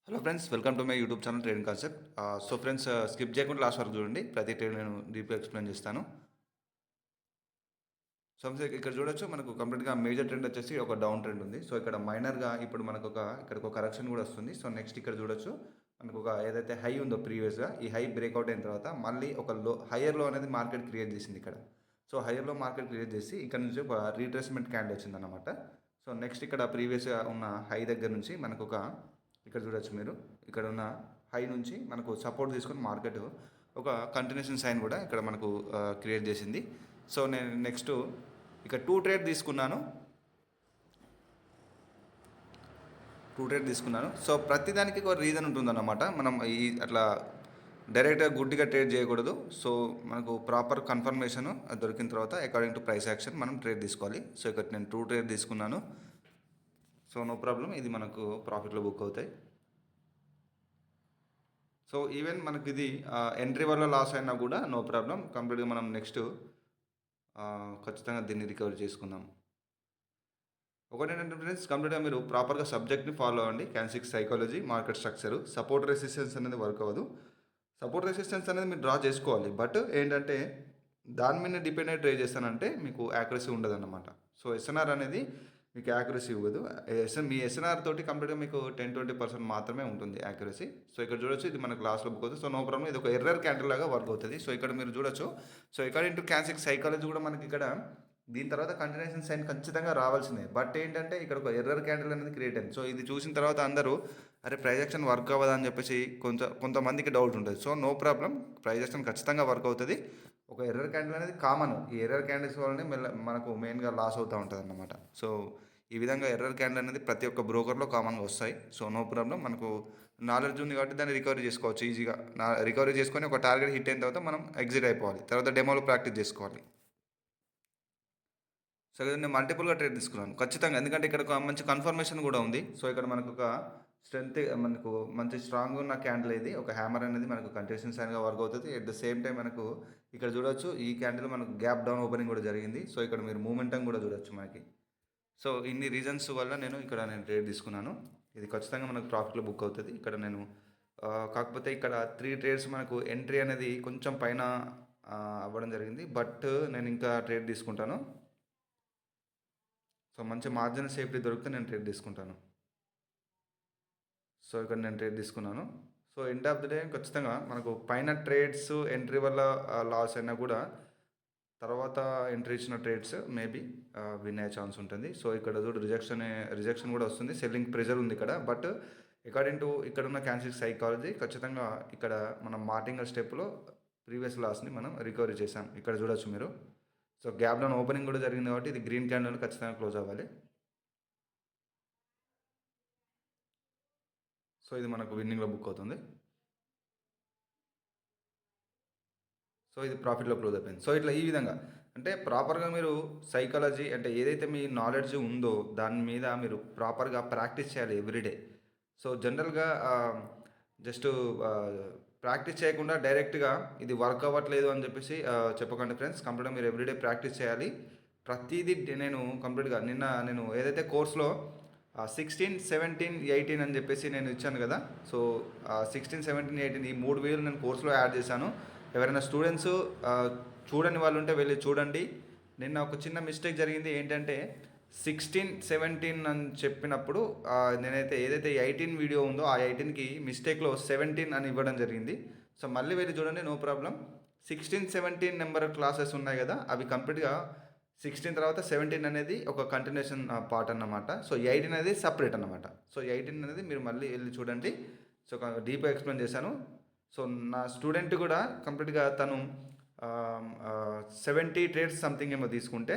Hello friends, welcome to my YouTube channel trading concept. So friends, skip చేయకుండా last వరకు చూడండి. ప్రతి trade నేను డీప్గా ఎక్స్ప్లెయిన్ చేస్తాను. సో ఫ్రెండ్స్, ఇక్కడ చూడొచ్చు మనకు కంప్లీట్గా మేజర్ ట్రెండ్ వచ్చేసి ఒక డౌన్ ట్రెండ్ ఉంది. సో ఇక్కడ మైనర్గా ఇప్పుడు మనకు ఇక్కడికి ఒక కరెక్షన్ కూడా వస్తుంది. సో నెక్స్ట్ ఇక్కడ చూడొచ్చు మనకు ఒక ఏదైతే హై ఉందో ప్రీవియస్గా ఈ హై బ్రేక్అవుట్ అయిన తర్వాత మళ్ళీ ఒక హయ్యర్ లో అనేది మార్కెట్ క్రియేట్ చేసింది ఇక్కడ. సో హయ్యర్ లో మార్కెట్ క్రియేట్ చేసి ఇక్కడ నుంచి ఒక రీట్రేస్మెంట్ క్యాండిల్ వచ్చిందన్నమాట. సో నెక్స్ట్ ఇక్కడ ప్రీవియస్గా ఉన్న హై దగ్గర నుంచి మనకు ఇక్కడ చూడొచ్చు మీరు, ఇక్కడ ఉన్న హై నుంచి మనకు సపోర్ట్ తీసుకొని మార్కెట్ ఒక కంటిన్యూషన్ సైన్ కూడా ఇక్కడ మనకు క్రియేట్ చేసింది. సో నేను నెక్స్ట్ ఇక్కడ టూ ట్రేడ్ తీసుకున్నాను. సో ప్రతిదానికి ఒక రీజన్ ఉంటుందన్నమాట. మనం ఈ అట్లా డైరెక్ట్గా గుడ్డిగా ట్రేడ్ చేయకూడదు. సో మనకు ప్రాపర్ కన్ఫర్మేషన్ దొరికిన తర్వాత అకార్డింగ్ టు ప్రైస్ యాక్షన్ మనం ట్రేడ్ తీసుకోవాలి. సో ఇక్కడ నేను టూ ట్రేడ్ తీసుకున్నాను. సో నో ప్రాబ్లం, ఇది మనకు ప్రాఫిట్లో బుక్ అవుతాయి. సో ఈవెన్ మనకి ఇది ఎంట్రీ వల్ల లాస్ అయినా కూడా నో ప్రాబ్లం, కంప్లీట్గా మనం నెక్స్ట్ ఖచ్చితంగా దీన్ని రికవర్ చేసుకుందాం. ఒకటి ఏంటంటే ఫ్రెండ్స్, కంప్లీట్గా మీరు ప్రాపర్గా సబ్జెక్ట్ని ఫాలో అవ్వండి. Candlestick psychology, market structure, support resistance అనేది వర్క్ అవ్వదు. సపోర్ట్ రెసిస్టెన్స్ అనేది మీరు డ్రా చేసుకోవాలి, బట్ ఏంటంటే దాని మీద డిపెండ్ అయి ట్రై చేస్తానంటే మీకు యాక్యురసీ ఉండదు అన్నమాట. సో ఎస్ఎన్ఆర్ అనేది మీకు యాక్యురసీ ఇవ్వదు. మీ ఎస్ఎన్ఆర్ తోటి కంప్లీట్గా మీకు 10-20% మాత్రమే ఉంటుంది యాక్యురసీ. సో ఇక్కడ చూడొచ్చు, ఇది మనకు లాస్ట్లో బుక్ అవుతుంది. సో నో ప్రాబ్లం, ఇది ఒక ఎర్రర్ క్యాండిల్ లాగా వర్క్ అవుతుంది. సో ఇక్కడ మీరు చూడొచ్చు. So according to candlestick psychology కూడా మనకి ఇక్కడ దీని తర్వాత కంటిన్యూషన్ సైన్ ఖచ్చితంగా రావాల్సిందే. బట్ ఏంటంటే ఇక్కడ ఒక ఎర్రర్ క్యాండిల్ అనేది క్రియేట్ అయింది. సో ఇది చూసిన తర్వాత అందరూ అరే ప్రైస్ యాక్షన్ వర్క్ అవ్వదా అని చెప్పేసి కొంతమందికి డౌట్ ఉంటుంది. So no problem, price action ఖచ్చితంగా వర్క్ అవుతుంది. ఒక ఎర్రర్ క్యాండిల్ అనేది కామన్. ఈ ఎర్రర్ క్యాండిల్స్ వల్లనే మనకు మెయిన్గా లాస్ అవుతూ ఉంటుంది అన్నమాట. సో ఈ విధంగా ఎర్రర్ క్యాండిల్ అనేది ప్రతి ఒక్క బ్రోకర్లో కామన్గా వస్తాయి. సో నో ప్రాబ్లం, మనకు నాలెడ్జ్ ఉంది కాబట్టి దాన్ని రికవరీ చేసుకోవచ్చు ఈజీగా. రికవరీ చేసుకొని ఒక టార్గెట్ హిట్ అయిన తర్వాత మనం ఎగ్జిట్ అయిపోవాలి. తర్వాత డెమోలో ప్రాక్టీస్ చేసుకోవాలి. సో నేను మల్టిపుల్గా ట్రేడ్ తీసుకున్నాను ఖచ్చితంగా, ఎందుకంటే ఇక్కడ ఒక మంచి కన్ఫర్మేషన్ కూడా ఉంది. సో ఇక్కడ మనకు ఒక స్ట్రెంత్, మనకు మంచి స్ట్రాంగ్ ఉన్న క్యాండిల్ ఇది. ఒక హ్యామర్ అనేది మనకు కంటిన్యూషన్ సైన్గా వర్క్ అవుతుంది. ఎట్ ద సేమ్ టైం మనకు ఇక్కడ చూడొచ్చు, ఈ క్యాండిల్ మనకు గ్యాప్ డౌన్ ఓపెనింగ్ కూడా జరిగింది. సో ఇక్కడ మీరు మూమెంటం కూడా చూడొచ్చు మనకి. సో ఇన్ని రీజన్స్ వల్ల నేను ట్రేడ్ తీసుకున్నాను. ఇది ఖచ్చితంగా మనకు ప్రాఫిట్లో బుక్ అవుతుంది. ఇక్కడ నేను కాకపోతే ఇక్కడ 3 ట్రేడ్స్ మనకు ఎంట్రీ అనేది కొంచెం పైన అవ్వడం జరిగింది. బట్ నేను ఇంకా ట్రేడ్ తీసుకుంటాను. సో మంచి మార్జిన్ సేఫ్టీ దొరికితే నేను ట్రేడ్ తీసుకుంటాను. సో ఇక్కడ నేను ట్రేడ్ తీసుకున్నాను. So end of the day ఖచ్చితంగా మనకు పైన ట్రేడ్స్ ఎంట్రీ వల్ల లాస్ అయినా కూడా తర్వాత ఎంట్రీ ఇచ్చిన ట్రేడ్స్ మేబీ విన్ అయ్యే ఛాన్స్ ఉంటుంది. సో ఇక్కడ చూడు, రిజెక్షన్ కూడా వస్తుంది. సెల్లింగ్ ప్రెజర్ ఉంది ఇక్కడ. బట్ అకార్డింగ్ టు ఇక్కడ ఉన్న క్యాండిల్స్టిక్ సైకాలజీ ఖచ్చితంగా ఇక్కడ మనం మార్టింగల్ స్టెప్లో ప్రీవియస్ లాస్ని మనం రికవరీ చేసాం. ఇక్కడ చూడొచ్చు మీరు. సో గ్యాప్ డౌన్ ఓపెనింగ్ కూడా జరిగింది కాబట్టి ఇది గ్రీన్ క్యాండిల్ ఖచ్చితంగా క్లోజ్ అవ్వాలి. సో ఇది మనకు విన్నింగ్లో బుక్ అవుతుంది. సో ఇది ప్రాఫిట్లో క్లోజ్ అయిపోయింది. సో ఇట్లా ఈ విధంగా అంటే ప్రాపర్గా మీరు సైకాలజీ అంటే ఏదైతే మీ నాలెడ్జ్ ఉందో దాని మీద మీరు ప్రాపర్గా ప్రాక్టీస్ చేయాలి ఎవ్రీడే. సో జనరల్గా జస్ట్ ప్రాక్టీస్ చేయకుండా డైరెక్ట్గా ఇది వర్క్ అవ్వట్లేదు అని చెప్పేసి చెప్పకండి ఫ్రెండ్స్. కంప్లీట్గా మీరు ఎవ్రీడే ప్రాక్టీస్ చేయాలి. ప్రతిదీ నేను కంప్లీట్గా నేను ఏదైతే కోర్స్లో 16, 17, 18 అని చెప్పేసి నేను ఇచ్చాను కదా. సో 16, 17, 18 ఈ 3 వీడియోలు నేను కోర్సులో యాడ్ చేశాను. ఎవరైనా స్టూడెంట్స్ చూడని వాళ్ళు ఉంటే వెళ్ళి చూడండి. నిన్న ఒక చిన్న మిస్టేక్ జరిగింది. ఏంటంటే 16, 17 అని చెప్పినప్పుడు నేనైతే ఏదైతే 18 వీడియో ఉందో ఆ 18కి మిస్టేక్లో 17 అని ఇవ్వడం జరిగింది. సో మళ్ళీ వెళ్ళి చూడండి, నో ప్రాబ్లం. 16, 17 నెంబర్ క్లాసెస్ ఉన్నాయి కదా, అవి కంప్లీట్గా 16 తర్వాత 17 అనేది ఒక కంటిన్యూషన్ పార్ట్ అన్నమాట. సో 18 అనేది సపరేట్ అన్నమాట. సో 18 అనేది మీరు మళ్ళీ వెళ్ళి చూడండి. సో డీప్గా ఎక్స్ప్లెయిన్ చేశాను. సో నా స్టూడెంట్ కూడా కంప్లీట్గా తను 70 ట్రేడ్స్ సంథింగ్ ఏమో తీసుకుంటే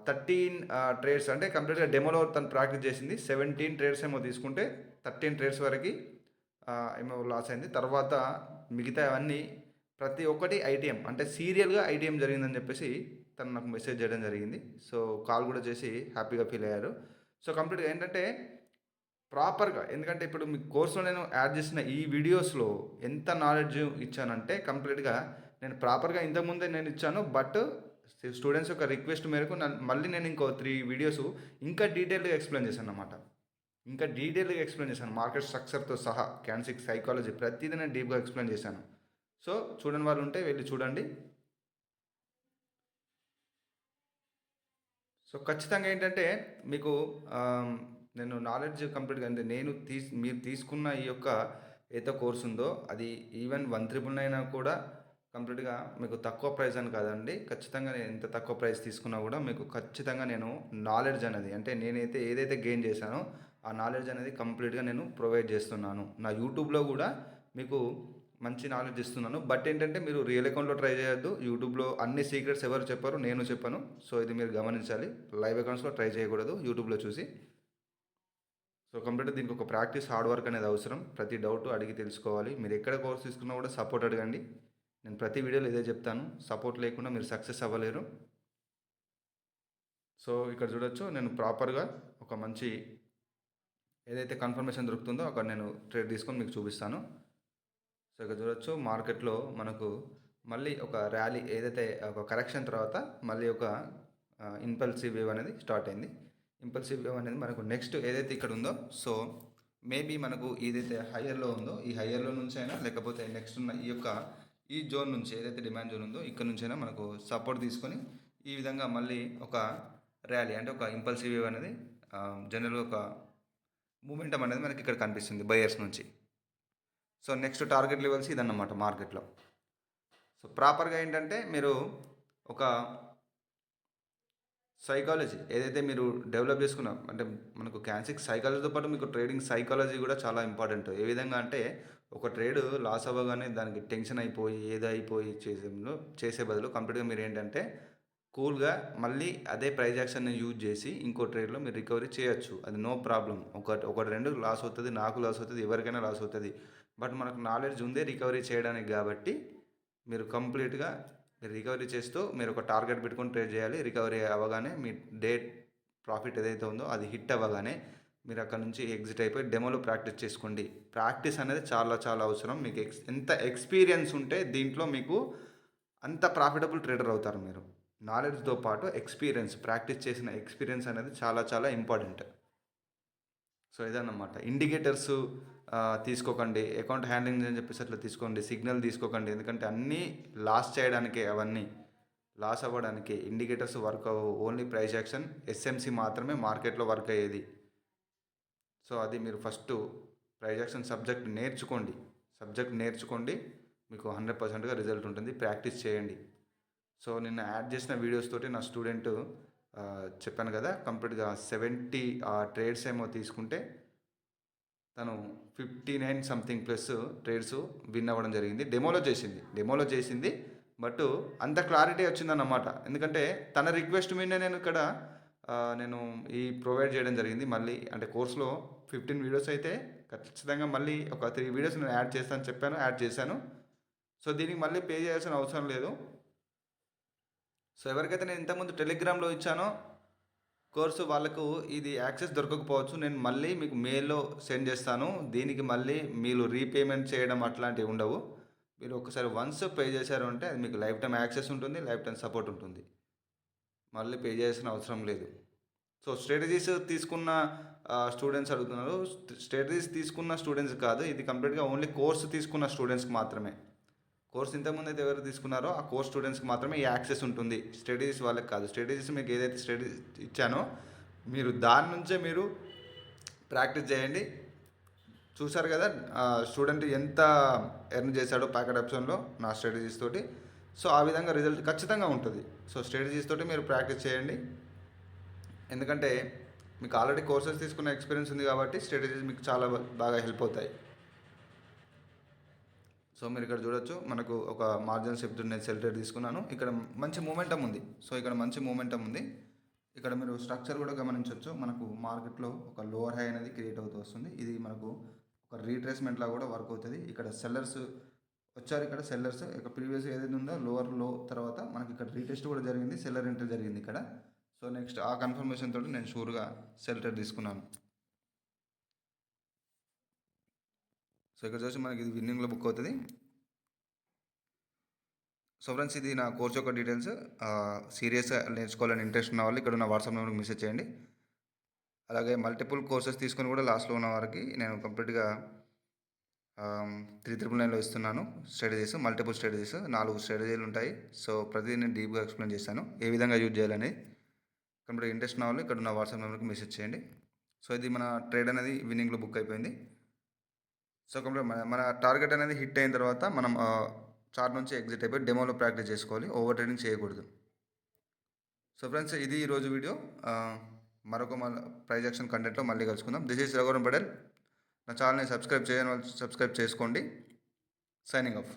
13 ట్రేడ్స్ అంటే కంప్లీట్గా డెమోలో తను ప్రాక్టీస్ చేసింది. 17 ట్రేడ్స్ ఏమో తీసుకుంటే 13 ట్రేడ్స్ వరకు ఏమో లాస్ అయింది. తర్వాత మిగతా అవన్నీ ప్రతి ఒక్కటి ఐటీఎం అంటే సీరియల్గా ఐటీఎం జరిగిందని చెప్పేసి తను నాకు మెసేజ్ చేయడం జరిగింది. సో కాల్ కూడా చేసి హ్యాపీగా ఫీల్ అయ్యారు. సో కంప్లీట్గా ఏంటంటే ప్రాపర్గా, ఎందుకంటే ఇప్పుడు మీ కోర్సులో నేను యాడ్ చేసిన ఈ వీడియోస్లో ఎంత నాలెడ్జ్ ఇచ్చానంటే కంప్లీట్గా నేను ప్రాపర్గా ఇంతకుముందే నేను ఇచ్చాను. బట్ స్టూడెంట్స్ యొక్క రిక్వెస్ట్ మేరకు మళ్ళీ నేను ఇంకో 3 వీడియోస్ ఇంకా డీటెయిల్గా ఎక్స్ప్లెయిన్ చేశాను అన్నమాట. ఇంకా డీటెయిల్గా ఎక్స్ప్లెయిన్ చేశాను, మార్కెట్ స్ట్రక్చర్తో సహా క్యాండిల్స్టిక్ సైకాలజీ ప్రతిదీ నేను డీప్గా ఎక్స్ప్లెయిన్ చేశాను. సో చూడని వాళ్ళు ఉంటే వెళ్ళి చూడండి. సో ఖచ్చితంగా ఏంటంటే మీకు నేను నాలెడ్జ్ కంప్లీట్గా అంటే మీరు తీసుకున్న ఈ యొక్క ఏదో కోర్స్ ఉందో అది ఈవెన్ 1,999 అయినా కూడా కంప్లీట్గా మీకు తక్కువ ప్రైస్ అని కాదండి. ఖచ్చితంగా నేను ఎంత తక్కువ ప్రైస్ తీసుకున్నా కూడా మీకు ఖచ్చితంగా నేను నాలెడ్జ్ అనేది అంటే నేనైతే ఏదైతే గెయిన్ చేశానో ఆ నాలెడ్జ్ అనేది కంప్లీట్గా నేను ప్రొవైడ్ చేస్తున్నాను. నా యూట్యూబ్లో కూడా మీకు మంచి నాలెడ్జ్ ఇస్తున్నాను. బట్ ఏంటంటే మీరు రియల్ అకౌంట్లో ట్రై చేయొద్దు. యూట్యూబ్లో అన్ని సీక్రెట్స్ ఎవరు చెప్పారు, నేను చెప్పాను. సో ఇది మీరు గమనించాలి. లైవ్ అకౌంట్స్లో ట్రై చేయకూడదు యూట్యూబ్లో చూసి. సో కంప్లీట్గా దీనికి ఒక ప్రాక్టీస్, హార్డ్ వర్క్ అనేది అవసరం. ప్రతి డౌట్ అడిగి తెలుసుకోవాలి. మీరు ఎక్కడ కోర్స్ తీసుకున్నా కూడా సపోర్ట్ అడగండి. నేను ప్రతి వీడియోలో ఇదే చెప్తాను. సపోర్ట్ లేకుండా మీరు సక్సెస్ అవ్వలేరు. సో ఇక్కడ చూడొచ్చు, నేను ప్రాపర్గా ఒక మంచి ఏదైతే కన్ఫర్మేషన్ దొరుకుతుందో అక్కడ నేను ట్రేడ్ తీసుకొని మీకు చూపిస్తాను. సో ఇక్కడ చూడొచ్చు, మార్కెట్లో మనకు మళ్ళీ ఒక ర్యాలీ ఏదైతే ఒక కరెక్షన్ తర్వాత మళ్ళీ ఒక ఇంపల్సివ్ వేవ్ అనేది స్టార్ట్ అయింది. ఇంపల్సివ్ వేవ్ అనేది మనకు నెక్స్ట్ ఏదైతే ఇక్కడ ఉందో, సో మేబీ మనకు ఏదైతే హయ్యర్లో ఉందో ఈ హయ్యర్లో నుంచి అయినా లేకపోతే నెక్స్ట్ ఉన్న ఈ జోన్ నుంచి ఏదైతే డిమాండ్ జోన్ ఉందో ఇక్కడ నుంచి అయినా మనకు సపోర్ట్ తీసుకొని ఈ విధంగా మళ్ళీ ఒక ర్యాలీ అంటే ఒక ఇంపల్సివ్ వేవ్ అనేది జనరల్గా ఒక మూమెంటం అనేది మనకి ఇక్కడ కనిపిస్తుంది బయర్స్ నుంచి. సో నెక్స్ట్ టార్గెట్ లెవెల్స్ ఇదన్నమాట మార్కెట్లో. సో ప్రాపర్గా ఏంటంటే మీరు ఒక సైకాలజీ ఏదైతే మీరు డెవలప్ చేసుకున్నాం అంటే మనకు క్యాన్సిక్ సైకాలజీతో పాటు మీకు ట్రేడింగ్ సైకాలజీ కూడా చాలా ఇంపార్టెంట్. ఏ విధంగా అంటే ఒక ట్రేడ్ లాస్ అవ్వగానే దానికి టెన్షన్ అయిపోయి ఏదైపోయి చేసే బదులు కంప్లీట్గా మీరు ఏంటంటే కూల్గా మళ్ళీ అదే ప్రైజ్ యాక్షన్ని యూజ్ చేసి ఇంకో ట్రేడ్లో మీరు రికవరీ చేయొచ్చు. అది నో ప్రాబ్లం. ఒకటి రెండు లాస్ అవుతుంది, నాకు లాస్ అవుతుంది, ఎవరికైనా లాస్ అవుతుంది. బట్ మనకు నాలెడ్జ్ ఉందే రికవరీ చేయడానికి కాబట్టి మీరు కంప్లీట్గా మీరు రికవరీ చేస్తూ మీరు ఒక టార్గెట్ పెట్టుకొని ట్రేడ్ చేయాలి. రికవరీ అవ్వగానే మీ డే ప్రాఫిట్ ఏదైతే ఉందో అది హిట్ అవ్వగానే మీరు అక్కడ నుంచి ఎగ్జిట్ అయిపోయి డెమోలో ప్రాక్టీస్ చేసుకోండి. ప్రాక్టీస్ అనేది చాలా చాలా అవసరం. మీకు ఎంత ఎక్స్పీరియన్స్ ఉంటే దీంట్లో మీకు అంత ప్రాఫిటబుల్ ట్రేడర్ అవుతారు మీరు. నాలెడ్జ్తో పాటు ఎక్స్పీరియన్స్, ప్రాక్టీస్ చేసిన ఎక్స్పీరియన్స్ అనేది చాలా చాలా ఇంపార్టెంట్. సో ఇదన్నమాట. ఇండికేటర్స్ తీసుకోకండి, అకౌంట్ హ్యాండ్లింగ్ అని చెప్పేసి అట్లా తీసుకోండి. సిగ్నల్ తీసుకోకండి, ఎందుకంటే అన్నీ లాస్ చేయడానికే, అవన్నీ లాస్ అవ్వడానికి. ఇండికేటర్స్ వర్క్ అవ్వవు. ఓన్లీ ప్రైస్ యాక్షన్ ఎస్ఎంసి మాత్రమే మార్కెట్లో వర్క్ అయ్యేది. సో అది మీరు ఫస్ట్ ప్రైస్ యాక్షన్ సబ్జెక్ట్ నేర్చుకోండి. మీకు 100%గా రిజల్ట్ ఉంటుంది. ప్రాక్టీస్ చేయండి. సో నిన్న యాడ్ చేసిన వీడియోస్ తోటి నా స్టూడెంట్ చెప్పాను కదా, కంప్లీట్గా 70 ట్రేడ్స్ ఏమో తీసుకుంటే తను 59 సంథింగ్ ప్లస్ ట్రేడ్స్ విన్ అవ్వడం జరిగింది. డెమోలో చేసింది బట్ అంత క్లారిటీ వచ్చిందన్నమాట. ఎందుకంటే తన రిక్వెస్ట్ మీద నేను ఈ ప్రొవైడ్ చేయడం జరిగింది. మళ్ళీ అంటే కోర్సులో 15 వీడియోస్ అయితే ఖచ్చితంగా మళ్ళీ ఒక 3 వీడియోస్ నేను యాడ్ చేశాను. సో దీనికి మళ్ళీ పే చేయాల్సిన అవసరం లేదు. సో ఎవరికైతే నేను ఇంతకుముందు టెలిగ్రామ్లో ఇచ్చానో కోర్సు వాళ్ళకు ఇది యాక్సెస్ దొరకకపోవచ్చు. నేను మళ్ళీ మీకు మెయిల్లో సెండ్ చేస్తాను. దీనికి మళ్ళీ మీరు రీపేమెంట్ చేయడం అట్లాంటివి ఉండవు. మీరు ఒకసారి వన్స్ పే చేశారు అంటే అది మీకు లైఫ్ టైం యాక్సెస్ ఉంటుంది, లైఫ్ టైం సపోర్ట్ ఉంటుంది. మళ్ళీ పే చేయాల్సిన అవసరం లేదు. సో స్ట్రాటజీస్ తీసుకున్న స్టూడెంట్స్ అడుగుతున్నారు. స్ట్రాటజీస్ తీసుకున్న స్టూడెంట్స్ కాదు, ఇది కంప్లీట్గా ఓన్లీ కోర్సు తీసుకున్న స్టూడెంట్స్కి మాత్రమే. కోర్స్ ఇంతకుముందు అయితే ఎవరు తీసుకున్నారో ఆ కోర్స్ స్టూడెంట్స్కి మాత్రమే ఈ యాక్సెస్ ఉంటుంది. స్ట్రాటజీస్ వాళ్ళకి కాదు. స్ట్రాటజీస్ మీకు ఏదైతే స్ట్రాటజీ ఇచ్చానో మీరు దాని నుంచే మీరు ప్రాక్టీస్ చేయండి. చూసారు కదా స్టూడెంట్ ఎంత ఎర్న్ చేశాడో ప్యాకెట్ ఆప్షన్లో నా స్ట్రాటజీస్ తోటి. సో ఆ విధంగా రిజల్ట్ ఖచ్చితంగా ఉంటుంది. సో స్ట్రాటజీస్ తోటి మీరు ప్రాక్టీస్ చేయండి. ఎందుకంటే మీకు ఆల్రెడీ కోర్సెస్ తీసుకున్న ఎక్స్పీరియన్స్ ఉంది కాబట్టి స్ట్రాటజీస్ మీకు చాలా బాగా హెల్ప్ అవుతాయి. సో మీరు ఇక్కడ చూడొచ్చు, మనకు ఒక మార్జిన్ షిఫ్ట్ నేను సెల్ ట్రేడ్ తీసుకున్నాను. ఇక్కడ మంచి మూమెంటం ఉంది. ఇక్కడ మీరు స్ట్రక్చర్ కూడా గమనించవచ్చు. మనకు మార్కెట్లో ఒక లోవర్ హై అనేది క్రియేట్ అవుతూ వస్తుంది. ఇది మనకు ఒక రీట్రేస్మెంట్ లాగా కూడా వర్క్ అవుతుంది. ఇక్కడ సెల్లర్స్ వచ్చారు. ఇక్కడ సెల్లర్స్ ఇక ప్రీవియస్ ఏదైతే ఉందో లోవర్ లో తర్వాత మనకి ఇక్కడ రీటెస్ట్ కూడా జరిగింది, సెల్లర్ ఎంట్రీ జరిగింది ఇక్కడ. సో నెక్స్ట్ ఆ కన్ఫర్మేషన్ తోటి నేను షూర్గా సెల్ ట్రేడ్ తీసుకున్నాను. సో ఇక్కడ చూసి మనకి ఇది విన్నింగ్లో బుక్ అవుతుంది. సో ఫ్రెండ్స్, ఇది నా కోర్స్ యొక్క డీటెయిల్స్. సీరియస్గా నేర్చుకోవాలని ఇంట్రెస్ట్ ఉన్న వాళ్ళు ఇక్కడ ఉన్న వాట్సాప్ నెంబర్కి మెసేజ్ చేయండి. అలాగే మల్టిపుల్ కోర్సెస్ తీసుకొని కూడా లాస్ట్లో ఉన్న వారికి నేను కంప్లీట్గా 3999లో ఇస్తున్నాను. స్ట్రాటజీస్, మల్టిపుల్ స్ట్రాటజీస్ 4 స్ట్రాటజీలు ఉంటాయి. సో ప్రతిదీ నేను డీప్గా ఎక్స్ప్లెయిన్ చేశాను, ఏ విధంగా యూజ్ చేయాలని. కంప్లీట్ ఇంట్రెస్ట్ ఉన్న వాళ్ళు ఇక్కడ ఉన్న వాట్సాప్ నెంబర్కి మెసేజ్ చేయండి. సో ఇది మన ట్రేడ్ అనేది విన్నింగ్లో బుక్ అయిపోయింది. సో కంప్లీట్ మన టార్గెట్ అనేది హిట్ అయిన తర్వాత మనం చార్ట్ నుంచి ఎగ్జిట్ అయిపోయి డెమోలో ప్రాక్టీస్ చేసుకోవాలి, ఓవర్ ట్రేడింగ్ చేయకూడదు. సో ఫ్రెండ్స్, ఇది ఈరోజు వీడియో. మరొక ప్రైజ్ యాక్షన్ కంటెంట్లో మళ్ళీ కలుసుకుందాం. This is Raghuvaran Patel. నా ఛానల్ని సబ్స్క్రైబ్ చేయని వాళ్ళు సబ్స్క్రైబ్ చేసుకోండి. Signing off.